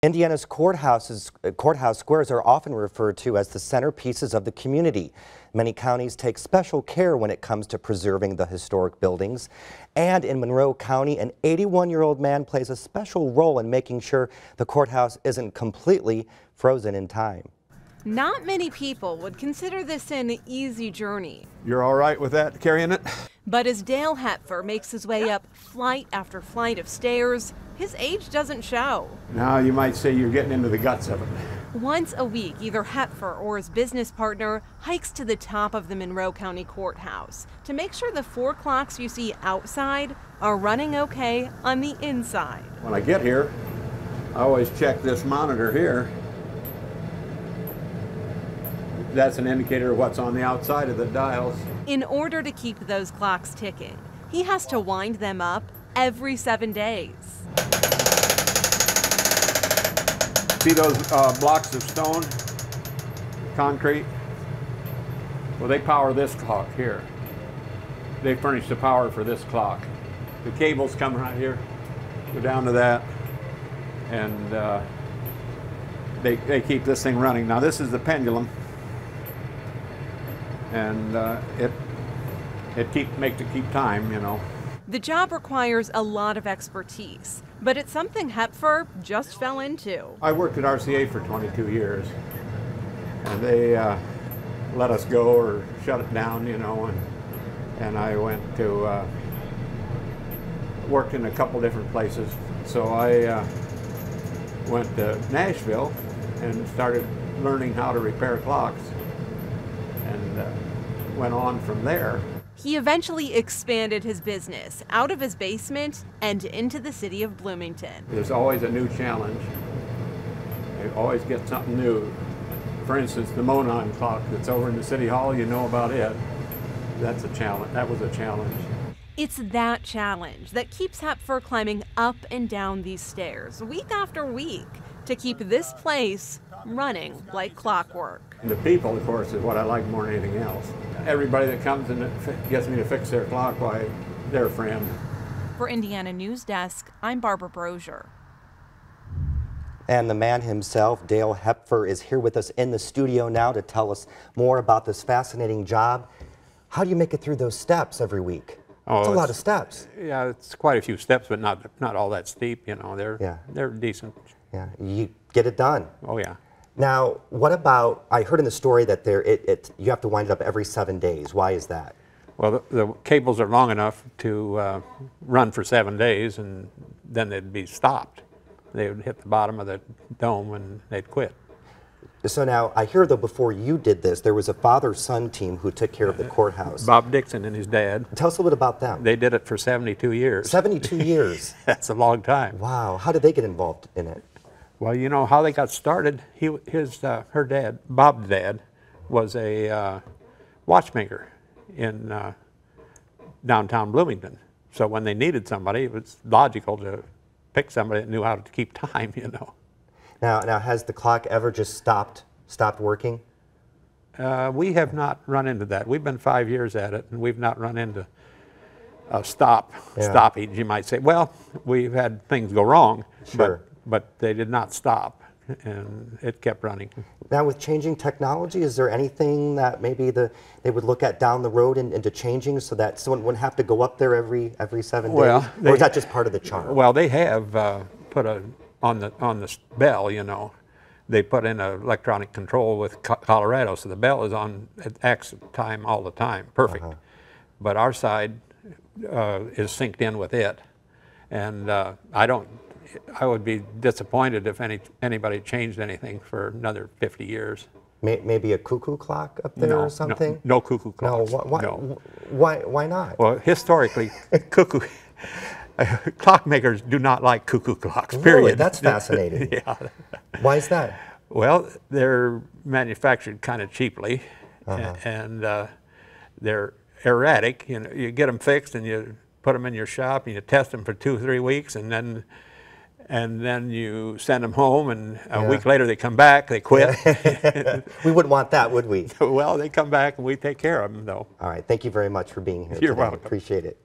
Indiana's courthouse squares are often referred to as the centerpieces of the community. Many counties take special care when it comes to preserving the historic buildings. And in Monroe County, an 81-year-old man plays a special role in making sure the courthouse isn't completely frozen in time. Not many people would consider this an easy journey. You're all right with that, carrying it? But as Dale Hepfer makes his way up flight after flight of stairs, his age doesn't show. Now you might say you're getting into the guts of it. Once a week, either Hepfer or his business partner hikes to the top of the Monroe County Courthouse to make sure the 4 clocks you see outside are running okay on the inside. When I get here, I always check this monitor here. That's an indicator of what's on the outside of the dials. In order to keep those clocks ticking, he has to wind them up every 7 days. See those blocks of stone, concrete? Well, they power this clock here. They furnish the power for this clock. The cables come right here, go down to that, and they keep this thing running. Now this is the pendulum, and it makes it keep time, you know. The job requires a lot of expertise, but it's something Hepfer just fell into. I worked at RCA for 22 years, and they let us go or shut it down, you know, and I went to, worked in a couple different places. So I went to Nashville and started learning how to repair clocks, and went on from there. He eventually expanded his business out of his basement and into the city of Bloomington. There's always a new challenge. You always get something new. For instance, the Monroe clock that's over in the City Hall, you know about it. That's a challenge. That was a challenge. It's that challenge that keeps Hepfer climbing up and down these stairs week after week to keep this place running like clockwork. And the people, of course, is what I like more than anything else. Everybody that comes and gets me to fix their clock, why, they're a friend. For Indiana News Desk, I'm Barbara Brozier. And the man himself, Dale Hepfer, is here with us in the studio now to tell us more about this fascinating job. How do you make it through those steps every week? Oh, it's a lot of steps. Yeah, it's quite a few steps, but not all that steep, you know. They're decent. Yeah, you get it done. Oh, yeah. Now, what about, I heard in the story that you have to wind it up every 7 days. Why is that? Well, the cables are long enough to run for 7 days, and then they'd be stopped. They would hit the bottom of the dome and they'd quit. So now, I hear though before you did this, there was a father-son team who took care of the courthouse. Bob Dixon and his dad. Tell us a little bit about them. They did it for 72 years. 72 years? That's a long time. Wow. How did they get involved in it? Well, you know how they got started. Her dad, Bob's dad, was a watchmaker in downtown Bloomington. So when they needed somebody, it was logical to pick somebody that knew how to keep time, you know. Now, has the clock ever just stopped working? We have not run into that. We've been 5 years at it, and we've not run into a stoppage, you might say. Well, we've had things go wrong, sure, but they did not stop, and it kept running. Now, with changing technology, is there anything that maybe they would look at down the road into changing so that someone wouldn't have to go up there every 7 days? Or is that just part of the charm? Well, they have put on the bell, you know, they put in an electronic control with Colorado, so the bell is on at X time all the time, perfect. But our side is synced in with it, and I would be disappointed if anybody changed anything for another 50 years. Maybe a cuckoo clock up there or something? No cuckoo clocks. No, why not? Well, historically, clockmakers do not like cuckoo clocks, period. Really? That's fascinating. Yeah. Why is that? Well, they're manufactured kind of cheaply, and they're erratic. You know, you get them fixed and you put them in your shop and you test them for 2 or 3 weeks, and then you send them home, and a week later they come back, they quit. We wouldn't want that, would we? Well, they come back and we take care of them, though. All right. Thank you very much for being here You're today. welcome. Appreciate it.